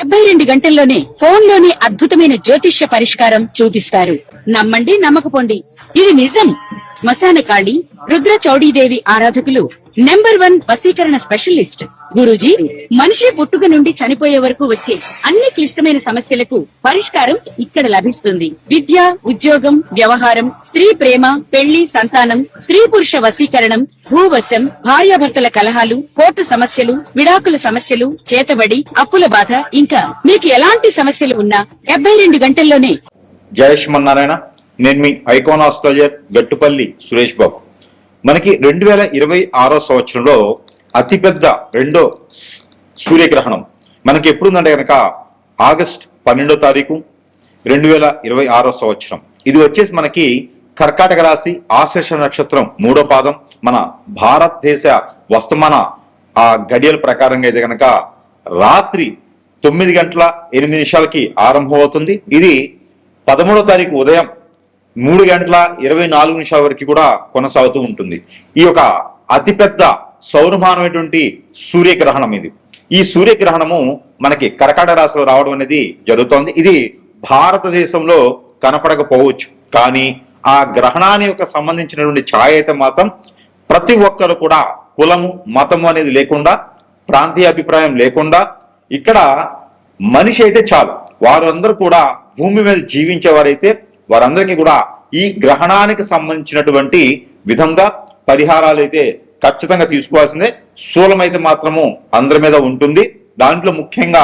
72 గంటల్లోనే ఫోన్ లోని అద్భుతమైన జ్యోతిష్య పరిష్కారం చూపిస్తారు. నమ్మండి, నమ్మకపోండి, ఇది నిజం. శ్మశాన కాళి రుద్ర చౌడీదేవి ఆరాధకులు నంబర్ 1 వశీకరణ స్పెషలిస్ట్. గురూజీ, మనిషి పుట్టుక నుండి చనిపోయే వరకు వచ్చే అన్ని క్లిష్టమైన సమస్యలకు పరిష్కారం ఇక్కడ లభిస్తుంది. విద్య, ఉద్యోగం, వ్యవహారం, స్త్రీ ప్రేమ, పెళ్లి, సంతానం, స్త్రీ పురుష వశీకరణం, భూవశం, భార్యాభర్తల కలహాలు, కోర్టు సమస్యలు, విడాకుల సమస్యలు, చేతబడి, అప్పుల బాధ, ఇంకా మీకు ఎలాంటి సమస్యలు ఉన్నా 72 గంటల్లోనే. జయ శ్రీమన్నారాయణ. నేను మీ ఐకాన్ ఆస్ట్రాలజర్ గట్టుపల్లి సురేష్ బాబు. మనకి 2026 సంవత్సరంలో అతిపెద్ద రెండో సూర్యగ్రహణం మనకి ఎప్పుడుందంటే కనుక ఆగస్ట్ 12వ తారీఖు 2026 సంవత్సరం. ఇది వచ్చేసి మనకి కర్కాటక రాశి ఆశ్లేష నక్షత్రం 3వ పాదం. మన భారతదేశ వర్తమాన ఆ గడియల ప్రకారంగా అయితే కనుక రాత్రి 9:08 ఆరంభం అవుతుంది. ఇది 13వ తారీఖు ఉదయం 3:24 వరకు కూడా కొనసాగుతూ ఉంటుంది. ఈ యొక్క అతిపెద్ద సౌరమానమైనటువంటి సూర్యగ్రహణం ఇది. ఈ సూర్యగ్రహణము మనకి కర్కాటక రాశిలో రావడం అనేది జరుగుతోంది. ఇది భారతదేశంలో కనపడకపోవచ్చు, కానీ ఆ గ్రహణాన్ని యొక్క సంబంధించినటువంటి ఛాయ అయితే మాత్రం ప్రతి ఒక్కరు కూడా కులము, మతము అనేది లేకుండా, ప్రాంతీయ అభిప్రాయం లేకుండా, ఇక్కడ మనిషి అయితే చాలు, వారందరూ కూడా భూమి మీద జీవించేవారైతే వారందరికీ కూడా ఈ గ్రహణానికి సంబంధించినటువంటి విధంగా పరిహారాలు అయితే ఖచ్చితంగా తీసుకోవాల్సిందే. శూలం అయితే మాత్రము అందరి మీద ఉంటుంది. దాంట్లో ముఖ్యంగా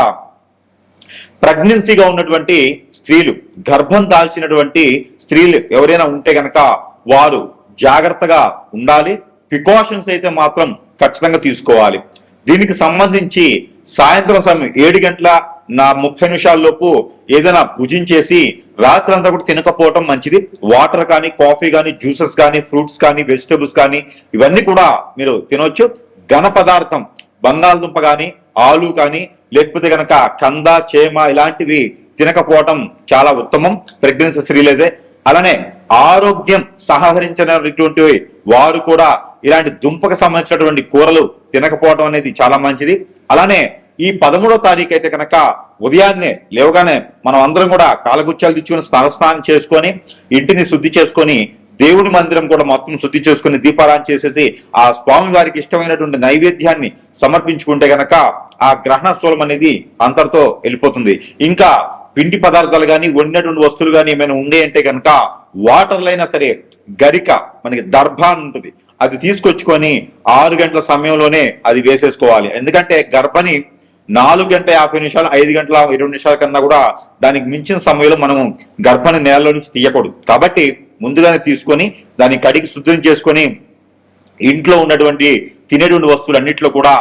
ప్రెగ్నెన్సీగా ఉన్నటువంటి స్త్రీలు, గర్భం దాల్చినటువంటి స్త్రీలు ఎవరైనా ఉంటే గనక వారు జాగ్రత్తగా ఉండాలి. ప్రికాషన్స్ అయితే మాత్రం ఖచ్చితంగా తీసుకోవాలి. దీనికి సంబంధించి సాయంత్రం సమయం 7:30 లోపు ఏదైనా భుజించేసి రాత్రంతా కూడా తినకపోవటం మంచిది. వాటర్ కానీ, కాఫీ కానీ, జ్యూసెస్ కానీ, ఫ్రూట్స్ కానీ, వెజిటబుల్స్ కానీ ఇవన్నీ కూడా మీరు తినవచ్చు. ఘన పదార్థం బంగాళదుంప కానీ, ఆలు కానీ, లేకపోతే కనుక కంద, చేమ ఇలాంటివి తినకపోవటం చాలా ఉత్తమం ప్రెగ్నెన్సీ స్త్రీలైతే. అలానే ఆరోగ్యం సహకరించినటువంటి వారు కూడా ఇలాంటి దుంపకు సంబంధించినటువంటి కూరలు తినకపోవడం అనేది చాలా మంచిది. అలానే ఈ 13వ తారీఖు అయితే కనుక ఉదయాన్నే లేవగానే మనం అందరం కూడా కాలగుచ్చాలు తెచ్చుకొని స్నానం చేసుకొని ఇంటిని శుద్ధి చేసుకొని దేవుని మందిరం కూడా మొత్తం శుద్ధి చేసుకుని దీపారాధన చేసేసి ఆ స్వామి వారికి ఇష్టమైనటువంటి నైవేద్యాన్ని సమర్పించుకుంటే గనక ఆ గ్రహణ శూలం అనేది అంతటితో వెళ్ళిపోతుంది. ఇంకా పిండి పదార్థాలు కానీ, వండినటువంటి వస్తువులు కానీ ఏమైనా ఉండే అంటే కనుక వాటర్లో అయినా సరే గరిక, మనకి దర్భాన్ ఉంటుంది, అది తీసుకొచ్చుకొని 6 గంటల సమయంలోనే అది వేసేసుకోవాలి. ఎందుకంటే గర్భని 4:50 5:20 కన్నా కూడా దానికి మించిన సమయంలో మనము గర్భాన్ని నేలలో నుంచి తీయకూడదు. కాబట్టి ముందుగానే తీసుకొని దాన్ని కడిగి శుద్ధం చేసుకొని ఇంట్లో ఉన్నటువంటి తినేటువంటి వస్తువులు అన్నింటిలో కూడా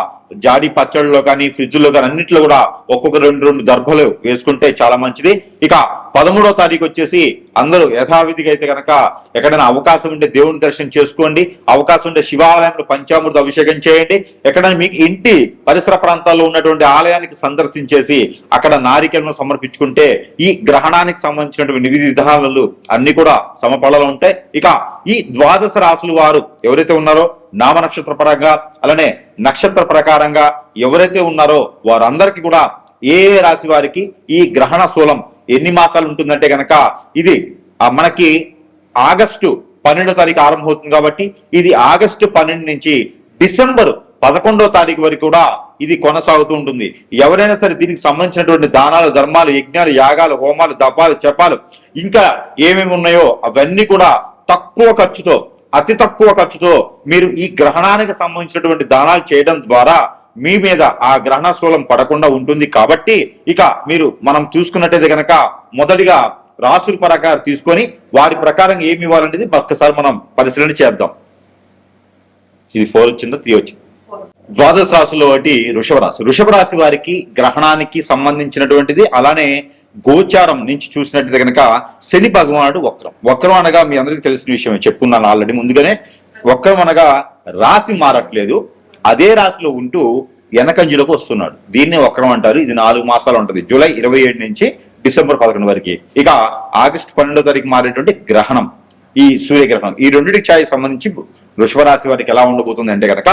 జాడి పచ్చళ్ళలో కానీ, ఫ్రిడ్జ్లో కానీ అన్నింటిలో కూడా ఒక్కొక్క 2 దర్భలు వేసుకుంటే చాలా మంచిది. ఇక 13వ తారీఖు వచ్చేసి అందరూ యథావిధిగా అయితే కనుక ఎక్కడైనా అవకాశం ఉంటే దేవుని దర్శనం చేసుకోండి. అవకాశం ఉంటే శివాలయంలో పంచామృత అభిషేకం చేయండి. ఎక్కడైనా మీకు ఇంటి పరిసర ప్రాంతాల్లో ఉన్నటువంటి ఆలయానికి సందర్శించేసి అక్కడ నారికేలను సమర్పించుకుంటే ఈ గ్రహణానికి సంబంధించినటువంటి విధి విధానాలు అన్ని కూడా సమఫలాలు ఉంటాయి. ఇక ఈ 12 రాశులు వారు ఎవరైతే ఉన్నారో నామ నక్షత్ర పరంగా, అలానే నక్షత్ర ప్రకారంగా ఎవరైతే ఉన్నారో వారందరికీ కూడా ఏ రాశి వారికి ఈ గ్రహణ శూలం ఎన్ని మాసాలు ఉంటుందంటే గనక ఇది మనకి ఆగస్టు 12వ తారీఖు ఆరంభమవుతుంది. కాబట్టి ఇది ఆగస్టు 12 నుంచి డిసెంబర్ 11వ తారీఖు వరకు కూడా ఇది కొనసాగుతూ ఉంటుంది. ఎవరైనా సరే దీనికి సంబంధించినటువంటి దానాలు, ధర్మాలు, యజ్ఞాలు, యాగాలు, హోమాలు, దపాలు, జపాలు ఇంకా ఏమేమి ఉన్నాయో అవన్నీ కూడా తక్కువ ఖర్చుతో, అతి తక్కువ ఖర్చుతో మీరు ఈ గ్రహణానికి సంబంధించినటువంటి దానాలు చేయడం ద్వారా మీ మీద ఆ గ్రహణ శూలం పడకుండా ఉంటుంది. కాబట్టి ఇక మనం చూసుకున్నట్టయితే కనుక మొదటిగా రాసుల ప్రకారం తీసుకొని వారి ప్రకారం ఏమి ఇవ్వాలనేది ఒక్కసారి మనం పరిశీలన చేద్దాం. ఇది 4 వచ్చిందో 3 వచ్చింది. 12 రాశుల్లో ఒకటి వృషభ రాశి. వృషభ రాశి వారికి గ్రహణానికి సంబంధించినటువంటిది. అలానే గోచారం నుంచి చూసినట్టయితే కనుక శని భగవానుడు వక్రం అనగా మీ అందరికీ తెలిసిన విషయం చెప్పుకున్నాను ఆల్రెడీ ముందుగానే. వక్రం అనగా రాశి మారట్లేదు, అదే రాశిలో ఉంటూ వెనకంజులకు వస్తున్నాడు. దీన్నే వక్రం అంటారు. ఇది 4 మాసాలు ఉంటుంది, జూలై 27 నుంచి డిసెంబర్ 11 వరకు. ఇక ఆగస్టు 12వ తారీఖు మారేటువంటి గ్రహణం ఈ సూర్యగ్రహణం. ఈ రెండింటికి ఛాయ సంబంధించి వృషభ రాశి వారికి ఎలా ఉండబోతుంది అంటే కనుక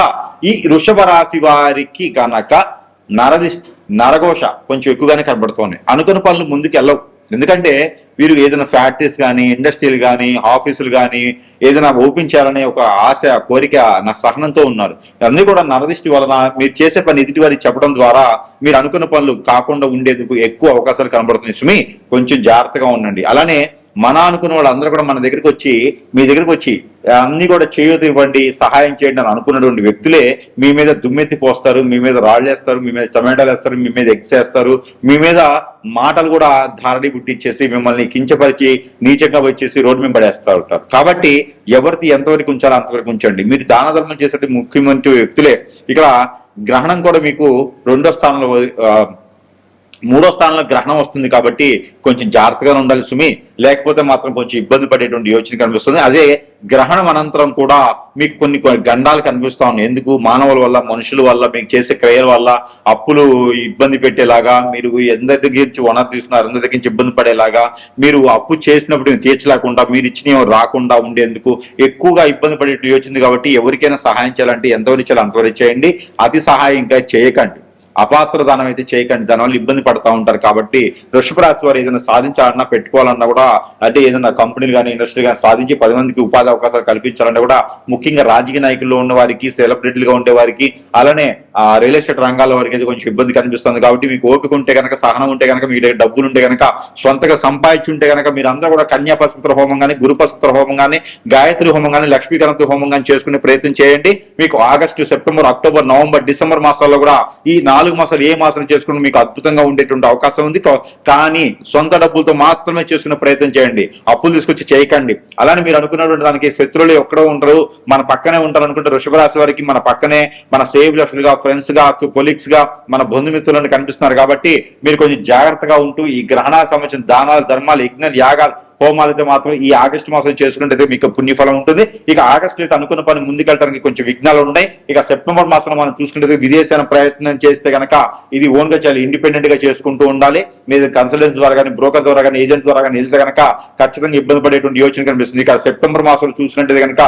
ఈ వృషభ రాశి వారికి కనుక నరదిష్టి, నరఘోష కొంచెం ఎక్కువగానే కనబడుతున్నాయి. అనుకున్న పనులు ముందుకు వెళ్ళవు. ఎందుకంటే వీరు ఏదైనా ఫ్యాక్టరీస్ కానీ, ఇండస్ట్రీలు కానీ, ఆఫీసులు కానీ ఏదైనా ఓపెన్ చేయాలనే ఒక ఆశ, కోరిక, నా సహనంతో ఉన్నారు. అన్నీ కూడా నరదిష్టి వలన మీరు చేసే పని ఎదుటి వారికి చెప్పడం ద్వారా మీరు అనుకున్న పనులు కాకుండా ఉండేందుకు ఎక్కువ అవకాశాలు కనబడుతున్నాయి. సుమి, కొంచెం జాగ్రత్తగా ఉండండి. అలానే మన అనుకున్న వాళ్ళు అందరూ కూడా మన దగ్గరికి వచ్చి, మీ దగ్గరికి వచ్చి అన్ని కూడా చేయొద్దు, ఇవ్వండి, సహాయం చేయండి అని అనుకున్నటువంటి వ్యక్తులే మీ మీద దుమ్మెత్తి పోస్తారు, మీ మీద రాళ్ళు వేస్తారు, మీ మీద టమాటాలు వేస్తారు, మీ మీద ఎగ్స్ వేస్తారు, మీ మీద మాటలు కూడా ధారడి గుట్టించేసి మిమ్మల్ని కించపరిచి నీచంగా వచ్చేసి రోడ్డు మీద పడేస్తూ ఉంటారు. కాబట్టి ఎవరిది ఎంతవరకు ఉంచాలో అంతవరకు ఉంచండి. మీరు దాన ధర్మం చేసే ముఖ్యమంత్రి వ్యక్తులే. ఇక్కడ గ్రహణం కూడా మీకు 2వ స్థానంలో 3వ స్థానంలో గ్రహణం వస్తుంది కాబట్టి కొంచెం జాగ్రత్తగానే ఉండాలి సుమి, లేకపోతే మాత్రం కొంచెం ఇబ్బంది పడేటువంటి యోచన కనిపిస్తుంది. అదే గ్రహణం అనంతరం కూడా మీకు కొన్ని గండాలు కనిపిస్తా ఉన్నాయి. ఎందుకు? మానవుల వల్ల, మనుషుల వల్ల, మీకు చేసే క్రియల వల్ల అప్పులు ఇబ్బంది పెట్టేలాగా, మీరు ఎందరి దగ్గర నుంచి వనరు తీసుకున్నారు అందరి దగ్గర నుంచి ఇబ్బంది పడేలాగా, మీరు అప్పు చేసినప్పుడు తీర్చలేకుండా, మీరు ఇచ్చిన రాకుండా ఉండేందుకు ఎక్కువగా ఇబ్బంది పడే యోచన. కాబట్టి ఎవరికైనా సహాయం చేయాలంటే ఎంతవరకు చేయాలి అంతవరకు చేయండి. అతి సహాయం ఇంకా చేయకండి. అపాత్ర దానం అయితే చేయకండి, దానివల్ల ఇబ్బంది పడతా ఉంటారు. కాబట్టి వృషభ రాశి వారు ఏదైనా సాధించాలన్నా, పెట్టుకోవాలన్నా కూడా, అంటే ఏదైనా కంపెనీలు కానీ, ఇండస్ట్రీ కానీ సాధించి 10 మందికి ఉపాధి అవకాశాలు కల్పించాలన్నా కూడా, ముఖ్యంగా రాజకీయ నాయకుల్లో ఉన్న వారికి, సెలబ్రిటీలుగా ఉండే వారికి, అలానే రియల్ ఎస్టేట్ రంగాల వారికి అయితే కొంచెం ఇబ్బంది కనిపిస్తుంది. కాబట్టి మీకు ఓపిక ఉంటే కనుక, సహనం ఉంటే కనుక, మీ దగ్గర డబ్బులు ఉంటే కనుక, స్వంతగా సంపాదించి ఉంటే కనుక మీరు అందరూ కూడా కన్యా పశుపుత్ర హోమం కానీ, గురు పశుపుత్ర హోమం కానీ, గాయత్రి హోమం కానీ, లక్ష్మీ గణపతి హోమం కానీ చేసుకునే ప్రయత్నం చేయండి. మీకు August, September, October, November, December మాసాల్లో కూడా ఈ 4 మాసాలు ఏ మాసం చేసుకుంటే మీకు అద్భుతంగా ఉండేటువంటి అవకాశం ఉంది. కానీ సొంత డబ్బులతో మాత్రమే చేసుకునే ప్రయత్నం చేయండి, అప్పులు తీసుకొచ్చి చేయకండి. అలానే మీరు అనుకున్నటువంటి దానికి శత్రువులు ఎక్కడో ఉంటారు, మన పక్కనే ఉంటారు అనుకుంటే వృషభ రాశి వారికి మన పక్కనే, మన సేవ్లర్స్గా, ఫ్రెండ్స్ గా, కొలీగ్స్ గా, మన బంధుమిత్రులను కనిపిస్తున్నారు. కాబట్టి మీరు కొంచెం జాగ్రత్తగా ఉంటూ ఈ గ్రహణాలకు సంబంధించిన దానాలు, ధర్మాలు, యజ్ఞాలు, యాగాలు, హోమాలైతే మాత్రం ఈ ఆగస్టు మాసం చేసుకుంటే మీకు పుణ్యఫలం ఉంటుంది. ఇక ఆగస్టు అయితే అనుకున్న పని ముందుకెళ్ళడానికి కొంచెం విఘ్నాలు ఉన్నాయి. ఇక సెప్టెంబర్ మాసంలో మనం చూసుకుంటే విదేశాల ప్రయత్నం చేస్తే కనుక ఇది ఓన్ గా చాలా ఇండిపెండెంట్ గా చేసుకుంటూ ఉండాలి. మీరు కన్సల్టెన్స్ ద్వారా కానీ, బ్రోకర్ ద్వారా కానీ, ఏజెంట్ ద్వారా కానీ వెళ్తే కనుక ఖచ్చితంగా ఇబ్బంది పడేటువంటి యోచన కనిపిస్తుంది. ఇక సెప్టెంబర్ మాసంలో చూసినట్టు కనుక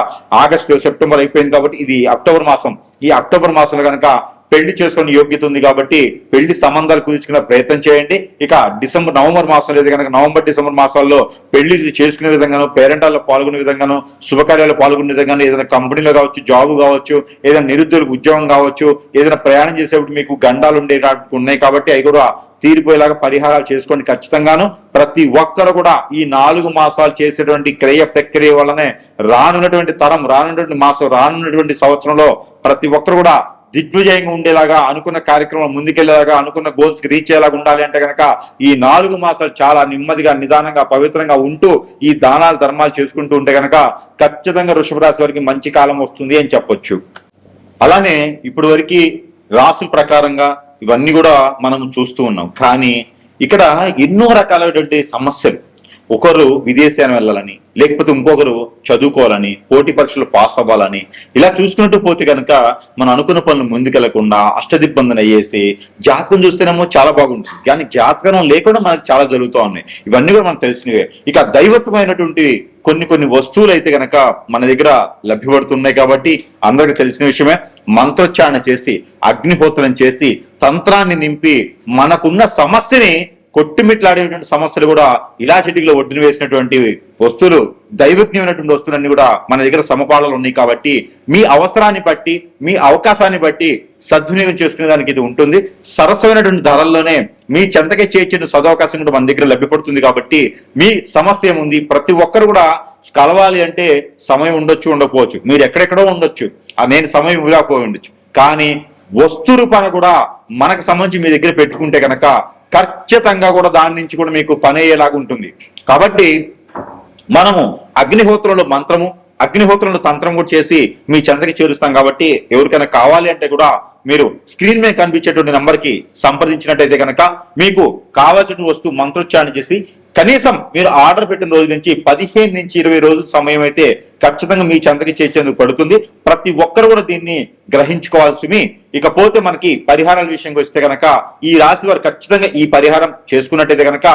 ఆగస్టు, సెప్టెంబర్ అయిపోయింది కాబట్టి ఇది అక్టోబర్ మాసం. ఈ అక్టోబర్ మాసంలో కనుక పెళ్లి చేసుకునే యోగ్యత ఉంది కాబట్టి పెళ్లి సంబంధాలు కుదుర్చుకునే ప్రయత్నం చేయండి. ఇక డిసెంబర్, నవంబర్ మాసం లేదు కనుక నవంబర్, డిసెంబర్ మాసాల్లో పెళ్లి చేసుకునే విధంగాను, పేరెంటాల్లో పాల్గొనే విధంగాను, శుభకార్యాలు పాల్గొనే విధంగాను, ఏదైనా కంపెనీలో కావచ్చు, జాబ్ కావచ్చు, ఏదైనా నిరుద్యోగ ఉద్యోగం కావచ్చు, ఏదైనా ప్రయాణం చేసేప్పుడు మీకు గండాలు ఉన్నాయి కాబట్టి అవి కూడా తీరిపోయేలాగా పరిహారాలు చేసుకోండి. ఖచ్చితంగాను ప్రతి ఒక్కరు కూడా ఈ 4 మాసాలు చేసేటువంటి క్రియ ప్రక్రియ వల్లనే రానున్నటువంటి తరం, రానున్నటువంటి మాసం, రానున్నటువంటి సంవత్సరంలో ప్రతి ఒక్కరు కూడా దిగ్విజయంగా ఉండేలాగా, అనుకున్న కార్యక్రమం ముందుకెళ్లేలాగా, అనుకున్న గోల్స్ కి రీచ్ అయ్యేలాగా ఉండాలి అంటే కనుక ఈ 4 మాసాలు చాలా నెమ్మదిగా, నిదానంగా, పవిత్రంగా ఉంటూ ఈ దానాలు, ధర్మాలు చేసుకుంటూ ఉంటే కనుక ఖచ్చితంగా వృషభ రాశి వారికి మంచి కాలం వస్తుంది అని చెప్పొచ్చు. అలానే ఇప్పటి వరకు రాసుల ప్రకారంగా ఇవన్నీ కూడా మనం చూస్తూ ఉన్నాం. కానీ ఇక్కడ ఎన్నో రకాలైనటువంటి సమస్యలు, ఒకరు విదేశాన్ని వెళ్ళాలని, లేకపోతే ఇంకొకరు చదువుకోవాలని, పోటీ పరీక్షలు పాస్ అవ్వాలని, ఇలా చూసుకుంటూ పోతే కనుక మనం అనుకున్న పనులు ముందుకెళ్లకుండా అష్టదిబ్బందన అయ్యేసి, జాతకం చూస్తేనేమో చాలా బాగుంటుంది, కానీ జాతకం లేకుండా మనకు చాలా జరుగుతూ ఉన్నాయి. ఇవన్నీ కూడా మనకు తెలిసినవే. ఇక దైవత్వమైనటువంటి కొన్ని వస్తువులు అయితే కనుక మన దగ్గర లభ్యపడుతున్నాయి కాబట్టి అందరికి తెలిసిన విషయమే. మంత్రోచ్చారణ చేసి, అగ్నిహోత్రం చేసి, తంత్రాన్ని నింపి మనకున్న సమస్యని కొట్టుమిట్లాడేటువంటి సమస్యలు కూడా ఇలా చిటికలో ఒడ్డున వేసినటువంటి వస్తువులు, దైవజ్ఞమైనటువంటి వస్తువులన్నీ కూడా మన దగ్గర సమపాళలు ఉన్నాయి. కాబట్టి మీ అవసరాన్ని బట్టి, మీ అవకాశాన్ని బట్టి సద్వినియోగం చేసుకునే దానికి ఇది ఉంటుంది. సరసమైనటువంటి ధరల్లోనే మీ చెంతకే చేర్చిన సదవకాశం కూడా మన దగ్గర లభ్యపడుతుంది. కాబట్టి మీ సమస్య ఏముంది, ప్రతి ఒక్కరు కూడా కలవాలి అంటే సమయం ఉండొచ్చు, ఉండకపోవచ్చు, మీరు ఎక్కడెక్కడో ఉండొచ్చు, నేను సమయం ఇవ్వకపోయి ఉండొచ్చు, కానీ వస్తు రూపాన్ని కూడా మనకు సంబంధించి మీ దగ్గర పెట్టుకుంటే కనుక ఖచ్చితంగా కూడా దాని నుంచి కూడా మీకు పని అయ్యేలాగా ఉంటుంది. కాబట్టి మనము అగ్నిహోత్రంలో మంత్రము, అగ్నిహోత్రంలో తంత్రం కూడా చేసి మీ చెంతకి చేరుస్తాం. కాబట్టి ఎవరికైనా కావాలి అంటే కూడా మీరు స్క్రీన్ మీద కనిపించేటువంటి నంబర్కి సంప్రదించినట్టయితే కనుక మీకు కావాల్సిన వస్తువు మంత్రోచ్చారణ చేసి, కనీసం మీరు ఆర్డర్ పెట్టిన రోజు నుంచి 15 నుంచి 20 రోజుల సమయం అయితే ఖచ్చితంగా మీ చెంతకి చేర్చేందుకు పడుతుంది. ప్రతి ఒక్కరు కూడా దీన్ని గ్రహించుకోవాల్సి. ఇకపోతే మనకి పరిహారాల విషయంకి వస్తే గనక ఈ రాశి వారు ఖచ్చితంగా ఈ పరిహారం చేసుకున్నట్టయితే గనక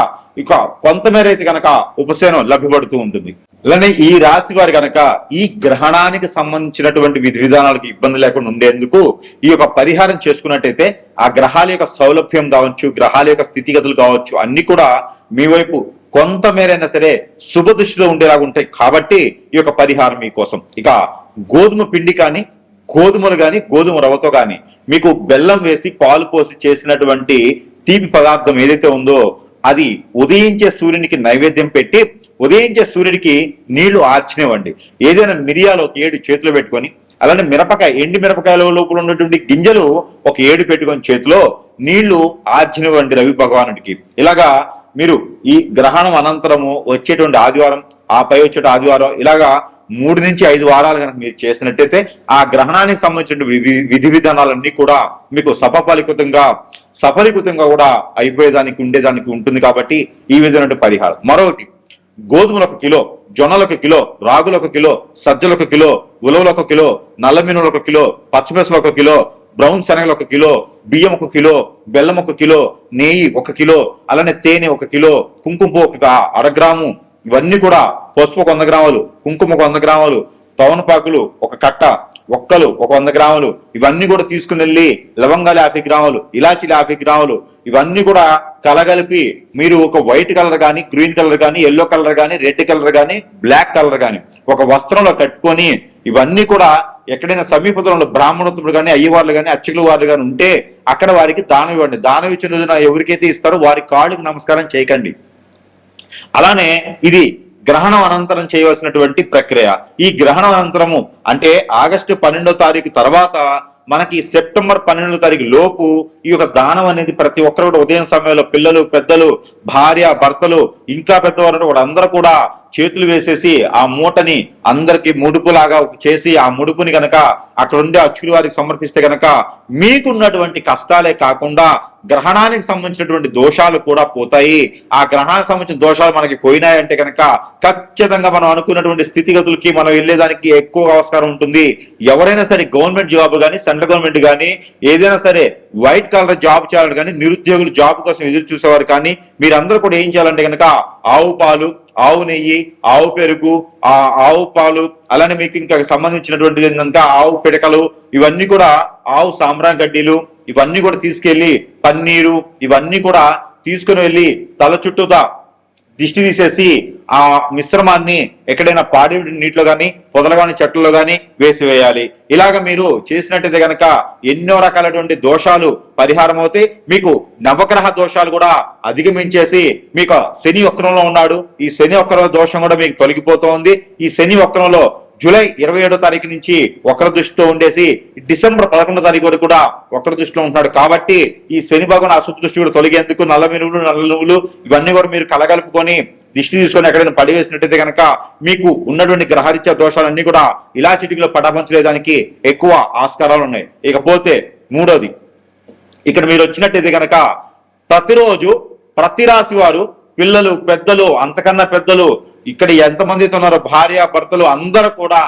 ఇక కొంతమేర అయితే గనక ఉపశమనం లభ్యపడుతూ ఉంటుంది. అలానే ఈ రాశి వారు గనక ఈ గ్రహణానికి సంబంధించినటువంటి విధి విధానాలకు ఇబ్బంది లేకుండా ఉండేందుకు ఈ యొక్క పరిహారం చేసుకున్నట్టయితే ఆ గ్రహాల యొక్క సౌలభ్యం కావచ్చు, గ్రహాల యొక్క స్థితిగతులు కావచ్చు, అన్ని కూడా మీ వైపు కొంతమేరైనా సరే శుభ దృష్టిలో ఉండేలాగా ఉంటాయి. కాబట్టి ఈ యొక్క పరిహారం మీకోసం. ఇక గోధుమ పిండి కానీ, గోధుమలు కానీ, గోధుమ రవ్వతో కానీ మీకు బెల్లం వేసి పాలు పోసి చేసినటువంటి తీపి పదార్థం ఏదైతే ఉందో అది ఉదయించే సూర్యునికి నైవేద్యం పెట్టి ఉదయించే సూర్యుడికి నీళ్లు ఆర్చినివ్వండి. ఏదైనా మిరియాలు ఒక 7 చేతిలో పెట్టుకొని, అలానే మిరపకాయ, ఎండి మిరపకాయల లోపల ఉన్నటువంటి గింజలు ఒక 7 పెట్టుకొని చేతిలో నీళ్లు ఆర్చినివ్వండి రవి భగవానుడికి. ఇలాగా మీరు ఈ గ్రహణం అనంతరము వచ్చేటువంటి ఆదివారం, ఆపై వచ్చే ఆదివారం, ఇలాగా 3 నుంచి 5 వారాలు కనుక మీరు చేసినట్టయితే ఆ గ్రహణానికి సంబంధించిన విధి విధానాలన్నీ కూడా మీకు సఫలీకృతంగా కూడా అయిపోయేదానికి ఉండేదానికి ఉంటుంది. కాబట్టి ఈ విధమైన పరిహారం. మరొకటి, గోధుమలు 1 కిలో, జొన్నలు 1 కిలో, రాగులు 1 కిలో, సజ్జలు 1 కిలో, ఉలవలు 1 కిలో, నల్ల మినుములు 1 కిలో, పచ్చిమిరపలు 1 కిలో, బ్రౌన్ శనగలు 1 కిలో, బియ్యం 1 కిలో, బెల్లం 1 కిలో, నెయ్యి 1 కిలో, అలానే తేనె 1 కిలో, కుంకుమ 1 గ్రాము, ఇవన్నీ కూడా పసుపు 100 గ్రాములు, కుంకుమ 100 గ్రాములు, తవనపాకులు 1 కట్ట, ఒక్కలు 100 గ్రాములు, ఇవన్నీ కూడా తీసుకుని వెళ్ళి లవంగాలు 50 గ్రాములు, ఇలాచీలు 50 గ్రాములు, ఇవన్నీ కూడా కలగలిపి మీరు ఒక వైట్ కలర్ కానీ, గ్రీన్ కలర్ కానీ, ఎల్లో కలర్ కానీ, రెడ్ కలర్ కానీ, బ్లాక్ కలర్ కానీ ఒక వస్త్రంలో కట్టుకొని ఇవన్నీ కూడా ఎక్కడైనా సమీపంలో బ్రాహ్మణోత్తములు కానీ, అయ్యవార్లు కానీ, అర్చకుల వారు కానీ ఉంటే అక్కడ వారికి దానం ఇవ్వండి. దానం ఇచ్చిన రోజున ఎవరికైతే ఇస్తారో వారి కాళ్ళకి నమస్కారం చేయకండి. అలానే ఇది గ్రహణం అనంతరం చేయవలసినటువంటి ప్రక్రియ. ఈ గ్రహణం అనంతరము అంటే ఆగస్టు 12వ తారీఖు తర్వాత మనకి సెప్టెంబర్ 12వ తారీఖు లోపు ఈ యొక్క దానం అనేది ప్రతి ఒక్కరు కూడా ఉదయం సమయంలో పిల్లలు, పెద్దలు, భార్య, భర్తలు, ఇంకా పెద్దవారు కూడా అందరూ కూడా చేతులు వేసేసి ఆ మూటని అందరికి ముడుపులాగా చేసి ఆ ముడుపుని గనక అక్కడ ఉండే అర్చకుల వారికి సమర్పిస్తే గనక మీకున్నటువంటి కష్టాలే కాకుండా గ్రహణానికి సంబంధించినటువంటి దోషాలు కూడా పోతాయి. ఆ గ్రహణానికి సంబంధించిన దోషాలు మనకి పోయినాయంటే కనుక ఖచ్చితంగా మనం అనుకున్నటువంటి స్థితిగతులకి మనం వెళ్ళేదానికి ఎక్కువ ఆస్కారం ఉంటుంది. ఎవరైనా సరే గవర్నమెంట్ జాబ్ కానీ, సెంట్రల్ గవర్నమెంట్ కానీ, ఏదైనా సరే వైట్ కలర్ జాబ్ చేయాలని కానీ, నిరుద్యోగులు జాబ్ కోసం ఎదురు చూసేవారు కానీ మీరందరూ కూడా ఏం చేయాలంటే కనుక ఆవు పాలు, ఆవు నెయ్యి, ఆవు పెరుగు, ఆవు పాలు, అలానే మీకు ఇంకా సంబంధించినటువంటి ఏంటంటే ఆవు పిడకలు, ఇవన్నీ కూడా ఆవు సాంబ్రాన్ గడ్డీలు, ఇవన్నీ కూడా తీసుకెళ్లి పన్నీరు, ఇవన్నీ కూడా తీసుకుని వెళ్ళి తల చుట్టూతా దిష్టి తీసేసి ఆ మిశ్రమాన్ని ఎక్కడైనా పాడి నీటిలో కానీ, పొదలు కానీ, చెట్లలో కానీ వేసివేయాలి. ఇలాగ మీరు చేసినట్టయితే కనుక ఎన్నో రకాలైనటువంటి దోషాలు పరిహారం అవుతాయి. మీకు నవగ్రహ దోషాలు కూడా అధిగమించేసి మీకు శని వక్రంలో ఉన్నాడు, ఈ శని వక్ర దోషం కూడా మీకు తొలగిపోతుంది. ఈ శని వక్రంలో జూలై 27వ తారీఖు నుంచి వక్ర దృష్టితో ఉండేసి డిసెంబర్ 11వ తారీఖు వరకు కూడా వక్ర దృష్టిలో ఉంటున్నాడు. కాబట్టి ఈ శని భగవాన్ అశుభ దృష్టి కూడా తొలగేందుకు నల్ల మినుములు, నల్ల నువ్వులు ఇవన్నీ కూడా మీరు కలగలుపుకొని దిష్టి తీసుకొని ఎక్కడైనా పడివేసినట్టయితే కనుక మీకు ఉన్నటువంటి గ్రహరీత్యా దోషాలన్నీ కూడా ఇలా చిటికలో పటాపంచలేదానికి ఎక్కువ ఆస్కారాలు ఉన్నాయి. ఇకపోతే 3వది, ఇక్కడ మీరు వచ్చినట్టయితే కనుక ప్రతిరోజు ప్రతి రాశి వారు పిల్లలు, పెద్దలు, అంతకన్నా పెద్దలు, ఇక్కడ ఎంతమంది ఉన్నారో భార్య, భర్తలు అందరూ కూడా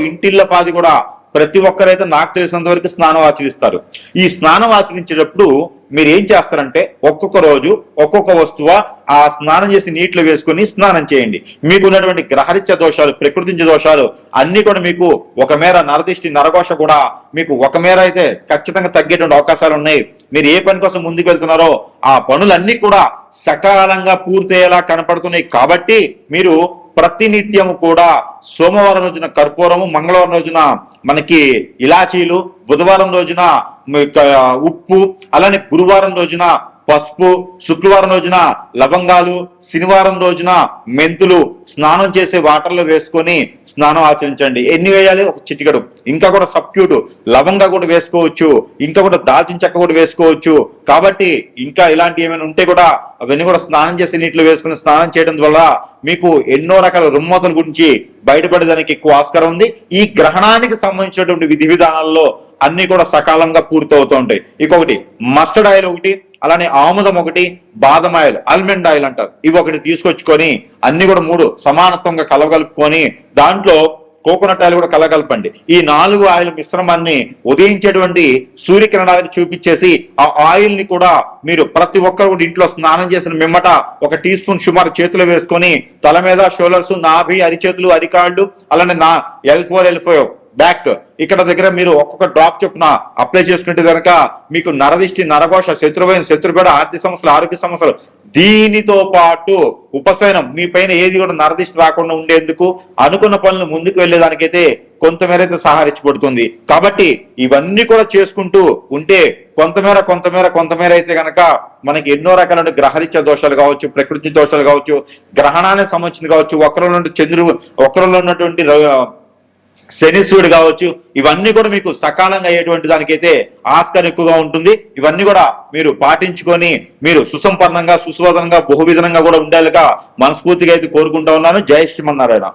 ఇంటిళ్ళ పాది కూడా ప్రతి ఒక్కరైతే నాకు తెలిసినంత వరకు స్నానం ఆచరిస్తారు. ఈ స్నానం ఆచరించేటప్పుడు మీరు ఏం చేస్తారంటే ఒక్కొక్క రోజు ఒక్కొక్క వస్తువు ఆ స్నానం చేసి నీటిలో వేసుకుని స్నానం చేయండి. మీకు ఉన్నటువంటి గ్రహరీత్య దోషాలు, ప్రకృతి దోషాలు అన్ని కూడా మీకు ఒక మేర నరదిష్టి, నరఘోష కూడా మీకు ఒక మేర అయితే ఖచ్చితంగా తగ్గేటువంటి అవకాశాలు ఉన్నాయి. మీరు ఏ పని కోసం ముందుకు వెళ్తున్నారో ఆ పనులన్నీ కూడా సకాలంగా పూర్తయ్యేలా కనపడుతున్నాయి. కాబట్టి మీరు ప్రతినిత్యము కూడా సోమవారం రోజున కర్పూరము, మంగళవారం రోజున మనకి ఇలాచీలు, బుధవారం రోజున ఉప్పు, అలానే గురువారం రోజున పసుపు, శుక్రవారం రోజున లవంగాలు, శనివారం రోజున మెంతులు స్నానం చేసే వాటర్లో వేసుకొని స్నానం ఆచరించండి. ఎన్ని వేయాలి? ఒక చిటికెడు. ఇంకా కూడా సబ్క్యూట్ లవంగా కూడా వేసుకోవచ్చు, ఇంకా కూడా దాల్చిన చెక్క కూడా వేసుకోవచ్చు. కాబట్టి ఇంకా ఇలాంటి ఏమైనా ఉంటే కూడా అవన్నీ కూడా స్నానం చేసే నీటిలో వేసుకుని స్నానం చేయడం వల్ల మీకు ఎన్నో రకాల రుమ్మతల గురించి బయటపడేదానికి ఎక్కువ ఆస్కారం ఉంది. ఈ గ్రహణానికి సంబంధించినటువంటి విధి విధానాల్లో అన్ని కూడా సకాలంగా పూర్తవుతూ ఉంటాయి. ఇంకొకటి మస్టర్డ్ ఆయిల్ ఒకటి, అలానే ఆముదం ఒకటి, బాదం ఆయిల్, ఆల్మండ్ ఆయిల్ అంటారు, ఇవి ఒకటి తీసుకొచ్చుకొని అన్ని కూడా 3 సమానత్వంగా కలగలుపుకొని దాంట్లో కోకోనట్ ఆయిల్ కూడా కలగలపండి. ఈ 4 ఆయిల్ మిశ్రమాన్ని ఉదయించేటువంటి సూర్యకిరణాలకు చూపించేసి ఆ ఆయిల్ ని కూడా మీరు ప్రతి ఒక్కరు కూడా ఇంట్లో స్నానం చేసిన మిమ్మట 1 టీ స్పూన్ సుమారు చేతిలో వేసుకొని తల మీద, షోల్డర్స్, నాభి, అరిచేతులు, అరికాళ్ళు, అలానే నా L4 బ్యాక్ ఇక్కడ దగ్గర మీరు ఒక్కొక్క డ్రాప్ చొప్పున అప్లై చేసుకుంటే కనుక మీకు నరదిష్టి, నరఘోష, శత్రువైన, శత్రుపేడ, ఆర్థిక సమస్యలు, ఆరోగ్య సమస్యలు, దీనితో పాటు ఉపశమనం, మీ పైన ఏది కూడా నరదిష్టి రాకుండా ఉండేందుకు అనుకున్న పనులు ముందుకు వెళ్ళేదానికైతే కొంతమేర అయితే సహారించబడుతుంది. కాబట్టి ఇవన్నీ కూడా చేసుకుంటూ ఉంటే కొంతమేర అయితే గనక మనకి ఎన్నో రకాల గ్రహరీత్యా దోషాలు కావచ్చు, ప్రకృతి దోషాలు కావచ్చు, గ్రహణానికి సంబంధించింది కావచ్చు, వక్రంలో ఉన్నటువంటి శనీశ్వరుడు కావచ్చు, ఇవన్నీ కూడా మీకు సకాలంగా అయ్యేటువంటి దానికైతే ఆస్కారం ఎక్కువగా ఉంటుంది. ఇవన్నీ కూడా మీరు పాటించుకొని మీరు సుసంపన్నంగా, సుశోధనంగా, బహువిధంగా కూడా ఉండేలాగా మనస్ఫూర్తిగా అయితే కోరుకుంటా ఉన్నాను. జై శ్రీమన్నారాయణ.